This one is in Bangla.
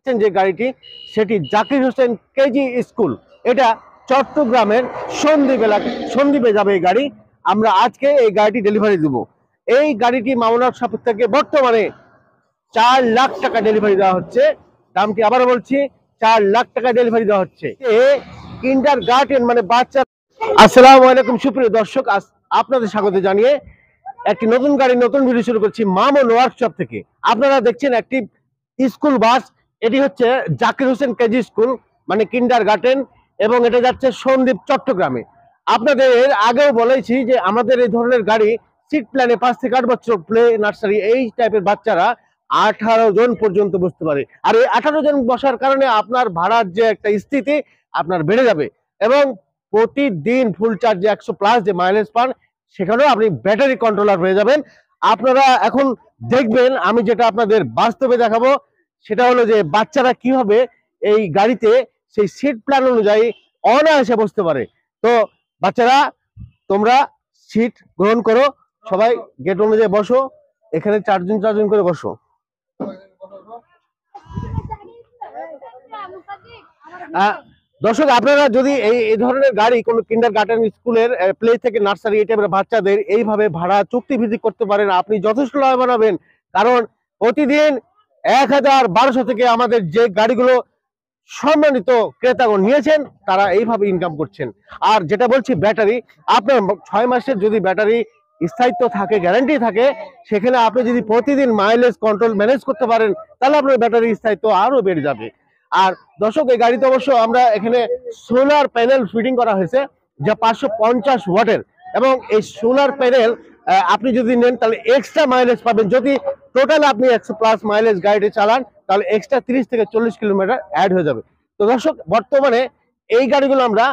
যে গাড়িটি সেটি জাকির হোসেন কেজি স্কুল, এটা চট্টগ্রামের সন্দ্বীপে যাবে এই গাড়ি। আমরা আজকে এই গাড়িটি ডেলিভারি দেব। এই গাড়িটি মামলার সাপেক্ষ থেকে বর্তমানে 4 লাখ টাকা ডেলিভারি দেওয়া হচ্ছে। দামটি আবার বলছি, 4 লাখ টাকা ডেলিভারি দেওয়া হচ্ছে। কিন্ডার গার্ডেন মানে বাচ্চা। আসসালামু আলাইকুম সুপ্রিয় দর্শক, আপনাদের স্বাগত জানিয়ে একটি নতুন গাড়ি নতুন ভিডিও শুরু করছি মামুন ওয়ার্কশপ থেকে। আপনারা দেখছেন একটি স্কুল বাস, এটি হচ্ছে জাকির হোসেন কেজি স্কুল মানে কিন্ডার গার্ডেন, এবং এটা যাচ্ছে সন্দ্বীপ চট্টগ্রামে। আপনাদের আগেও বলেছি যে আমাদের এই ধরনের গাড়ি সিট প্ল্যানে 5 থেকে 8 বছর প্লে নার্সারি এই টাইপের বাচ্চারা 18 জন পর্যন্ত বসতে পারে। আর এই 18 জন বসার কারণে আপনার ভাড়ার যে একটা স্থিতি আপনার বেড়ে যাবে, এবং প্রতিদিন ফুল চার্জে 100+ যে মাইলেজ পান, সেখানেও আপনি ব্যাটারি কন্ট্রোলার হয়ে যাবেন। আপনারা এখন দেখবেন আমি যেটা আপনাদের বাস্তবে দেখাবো, সেটা হলো যে বাচ্চারা কিভাবে এই গাড়িতে সেই সিট প্ল্যান অনুযায়ী অনায়াসে বসতে পারে। তো বাচ্চারা, তোমরা সিট গ্রহণ করো, সবাই গেট অনুযায়ী বসো, এখানে 4 জন করে বসো। দর্শক, আপনারা যদি এই ধরনের গাড়ি কোনো কিন্ডার গার্ডেন স্কুলের প্লে থেকে নার্সারি এই টাইপের বাচ্চাদের এইভাবে ভাড়া চুক্তি ভিত্তিক করতে পারেন, আপনি যথেষ্ট লাভবান হবেন। কারণ প্রতিদিন 1000-1200 থেকে আমাদের যে গাড়িগুলো সম্মানিত ক্রেতাগণ নিয়েছেন, তারা এইভাবে ইনকাম করছেন। আর যেটা বলছি ব্যাটারি, আপনার 6 মাসের যদি ব্যাটারি স্থায়িত্ব থাকে, গ্যারান্টি থাকে, সেখানে আপনি যদি প্রতিদিন মাইলেজ কন্ট্রোল ম্যানেজ করতে পারেন, তাহলে আপনার ব্যাটারি স্থায়িত্ব আরো বেড়ে যাবে। আর দর্শক, এই গাড়িতে অবশ্য আমরা এখানে সোলার প্যানেল ফিটিং করা হয়েছে, যা 550 ওয়াটের, এবং এই সোলার প্যানেল আপনি যদি নেন তাহলে এক্সট্রা মাইলেজ পাবেন। যদি টোটাল আপনি 100+ মাইলেজ গাড়িটি চালান, তাহলে এক্সট্রা 30 থেকে 40 কিলোমিটার অ্যাড হয়ে যাবে। তো দর্শক, বর্তমানে এই গাড়িগুলো আমরা